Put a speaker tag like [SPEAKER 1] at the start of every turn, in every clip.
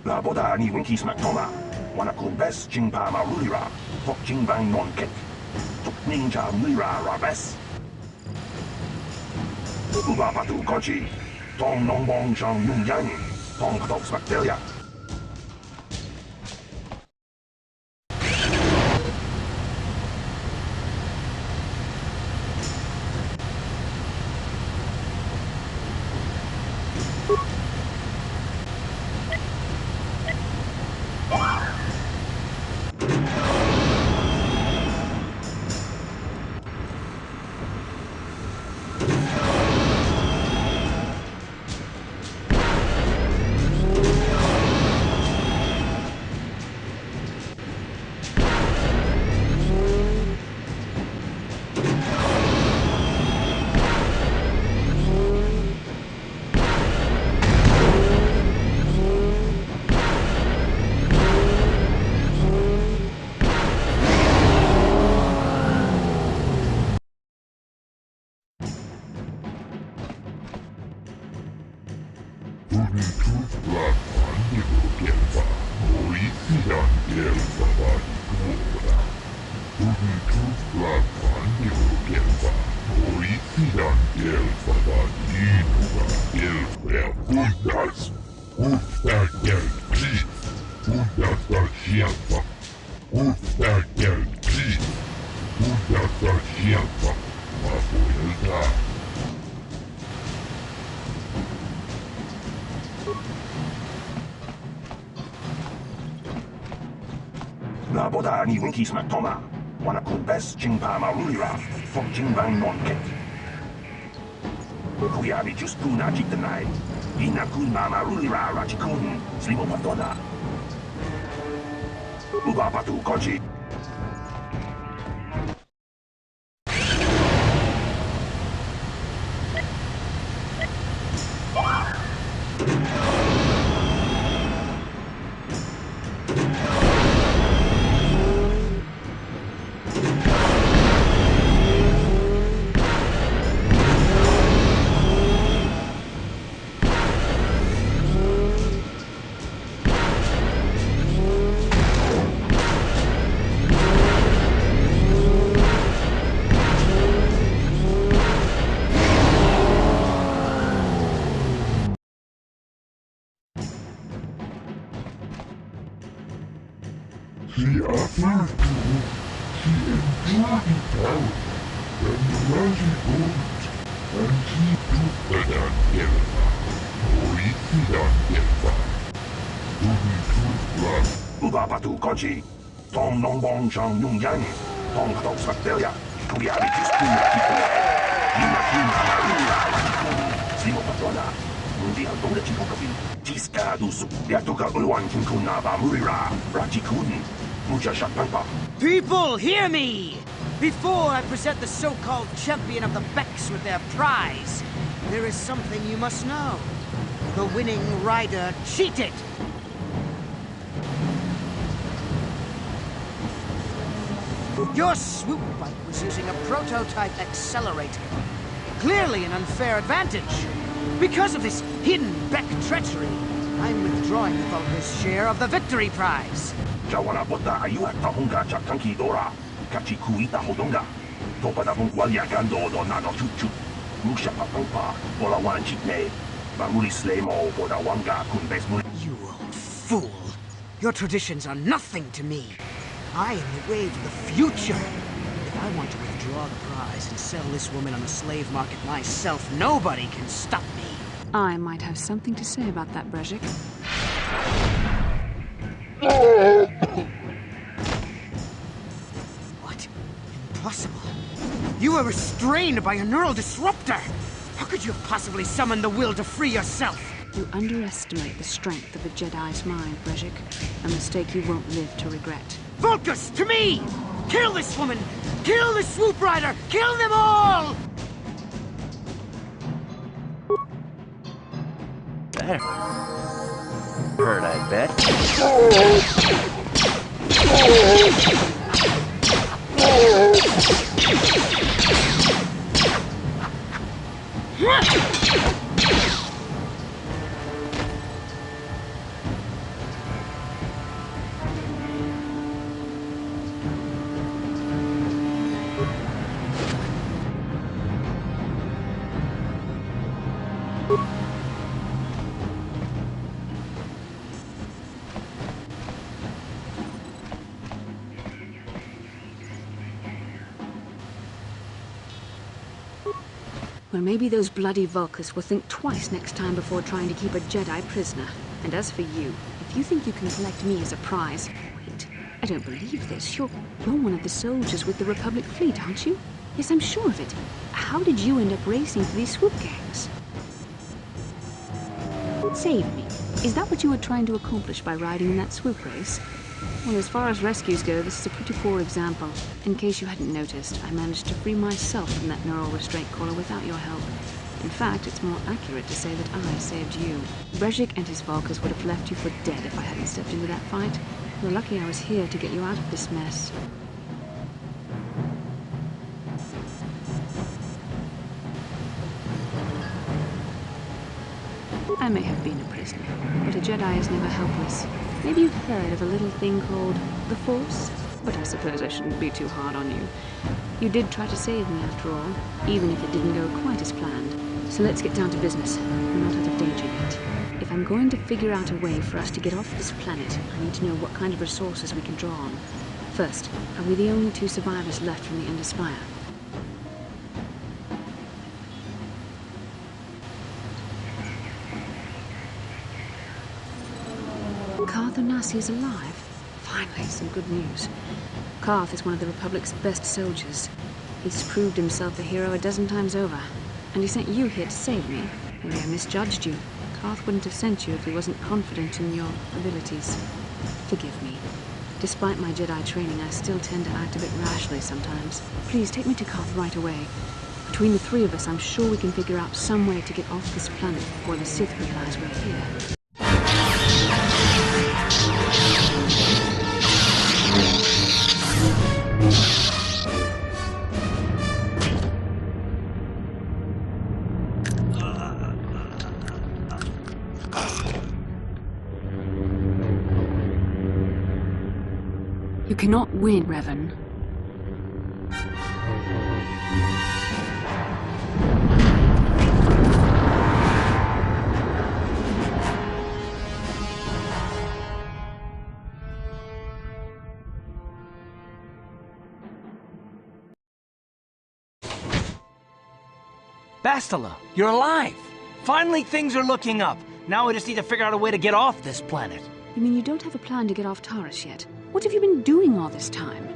[SPEAKER 1] Laboda ni winki smaktoma. Wanakun bes jingpa marulira. Tok jingbang non kek. Tok ninja mira rabes. Uba patu kochi. Tong nong bong shang yung yang. Tong katok smaktelia. Laboda ni winki smaktoma. Wanakun bes jingpa marulira. Tok jingbang non kek. Kuyabi just kuna jiktanai. Inakun marulira rachikun. Slimo patona. Uba patu kochi. Uba patu kochi. Tong nong bong shang yung yang. Tong katok smaktelia. Kuyabi just kuna jiktanai. Inakun marulira rachikun. Slimo patona. Mundi ang tong rachikun kapi. Jiska dusuk. Yatoka ulwan kinkun na ba murira. Rachikun. Mucha shakpangpa.
[SPEAKER 2] People, hear me! Before I present the so-called champion of the Becks with their prize, there is something you must know. The winning rider cheated! Your swoop bike was using a prototype accelerator. Clearly an unfair advantage. Because of this hidden Beck treachery, I'm withdrawing the Vulgar's share of the victory prize.
[SPEAKER 1] Jawana bota ayuat tahunga chakanki dora. Kachi kuita hodonga. Topada mong walya gando do nano chuchu. Musha papangpa. Bola wan chikne. Baruli slemo boda wanga kun besmuli.
[SPEAKER 2] You old fool. Your traditions are nothing to me. I am the wave of the future. If I want to withdraw the prize and sell this woman on the slave market myself, nobody can stop me.
[SPEAKER 3] I might have something to say about that, Brezhik.
[SPEAKER 2] What? Impossible. You were restrained by a neural disruptor. How could you have possibly summoned the will to free yourself?
[SPEAKER 3] You underestimate the strength of a Jedi's mind, Brezhik. A mistake you won't live to regret.
[SPEAKER 2] Vulgus, to me! Kill this woman! Kill the swoop rider! Kill them all!
[SPEAKER 4] There. Hurt, I bet.
[SPEAKER 3] Well, maybe those bloody Vulkars will think twice next time before trying to keep a Jedi prisoner. And as for you, if you think you can collect me as a prize... Wait, I don't believe this. You're one of the soldiers with the Republic fleet, aren't you? Yes, I'm sure of it. How did you end up racing for these swoop gangs? Save me. Is that what you were trying to accomplish by riding in that swoop race? Well, as far as rescues go, this is a pretty poor example. In case you hadn't noticed, I managed to free myself from that neural restraint collar without your help. In fact, it's more accurate to say that I saved you. Brejik and his Vulkars would have left you for dead if I hadn't stepped into that fight. You're lucky I was here to get you out of this mess. I may have been a prisoner, but a Jedi is never helpless. Maybe you've heard of a little thing called the Force? But I suppose I shouldn't be too hard on you. You did try to save me after all, even if it didn't go quite as planned. So let's get down to business. We're not out of danger yet. If I'm going to figure out a way for us to get off this planet, I need to know what kind of resources we can draw on. First, are we the only two survivors left from the Endar Spire? Karth Onasi is alive. Finally, some good news. Karth is one of the Republic's best soldiers. He's proved himself a hero a dozen times over. And he sent you here to save me. Maybe I misjudged you. Karth wouldn't have sent you if he wasn't confident in your abilities. Forgive me. Despite my Jedi training, I still tend to act a bit rashly sometimes. Please, take me to Karth right away. Between the three of us, I'm sure we can figure out some way to get off this planet before the Sith realize we're here. You cannot win, Revan.
[SPEAKER 5] Bastila, you're alive! Finally, things are looking up. Now we just need to figure out a way to get off this planet.
[SPEAKER 3] You mean you don't have a plan to get off Taris yet? What have you been doing all this time?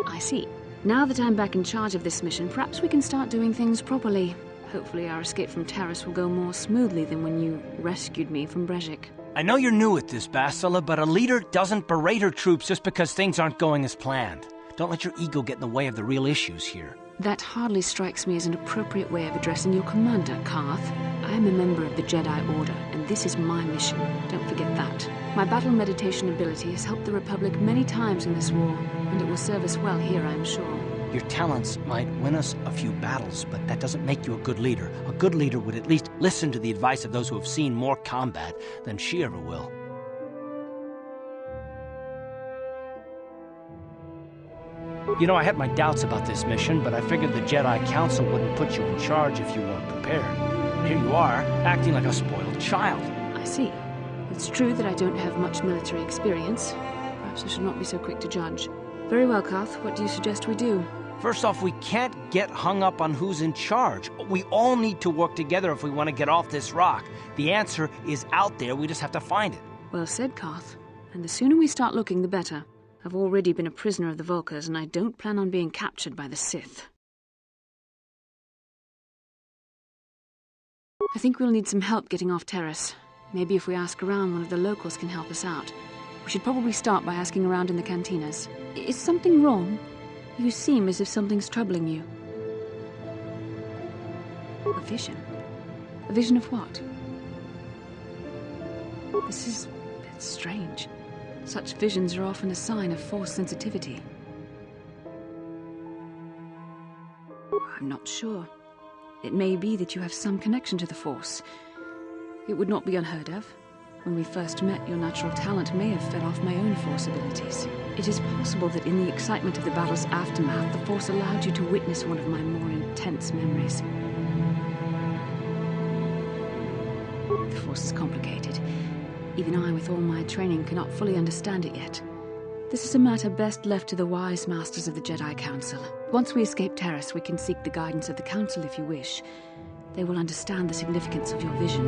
[SPEAKER 3] I see. Now that I'm back in charge of this mission, perhaps we can start doing things properly. Hopefully our escape from Taris will go more smoothly than when you rescued me from Brejik.
[SPEAKER 5] I know you're new at this, Bastila, but a leader doesn't berate her troops just because things aren't going as planned. Don't let your ego get in the way of the real issues here.
[SPEAKER 3] That hardly strikes me as an appropriate way of addressing your commander, Karth. I am a member of the Jedi Order, and this is my mission. Don't forget that. My battle meditation ability has helped the Republic many times in this war, and it will serve us well here, I am sure.
[SPEAKER 5] Your talents might win us a few battles, but that doesn't make you a good leader. A good leader would at least listen to the advice of those who have seen more combat than she ever will. You know, I had my doubts about this mission, but I figured the Jedi Council wouldn't put you in charge if you weren't prepared. And here you are, acting like a spoiled child.
[SPEAKER 3] I see. It's true that I don't have much military experience. Perhaps I should not be so quick to judge. Very well, Karth. What do you suggest we do?
[SPEAKER 5] First off, we can't get hung up on who's in charge. We all need to work together if we want to get off this rock. The answer is out there, we just have to find it.
[SPEAKER 3] Well said, Karth. And the sooner we start looking, the better. I've already been a prisoner of the Vulkars, and I don't plan on being captured by the Sith. I think we'll need some help getting off Taris. Maybe if we ask around, one of the locals can help us out. We should probably start by asking around in the cantinas. Is something wrong? You seem as if something's troubling you. A vision? A vision of what? This is a bit strange. Such visions are often a sign of Force sensitivity. I'm not sure. It may be that you have some connection to the Force. It would not be unheard of. When we first met, your natural talent may have fed off my own Force abilities. It is possible that in the excitement of the battle's aftermath, the Force allowed you to witness one of my more intense memories. Force is complicated. Even I, with all my training, cannot fully understand it yet. This is a matter best left to the wise masters of the Jedi Council. Once we escape Terrace, we can seek the guidance of the Council if you wish. They will understand the significance of your vision,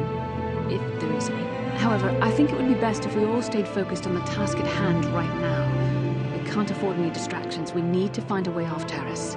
[SPEAKER 3] if there is any. However, I think it would be best if we all stayed focused on the task at hand right now. We can't afford any distractions. We need to find a way off Terrace.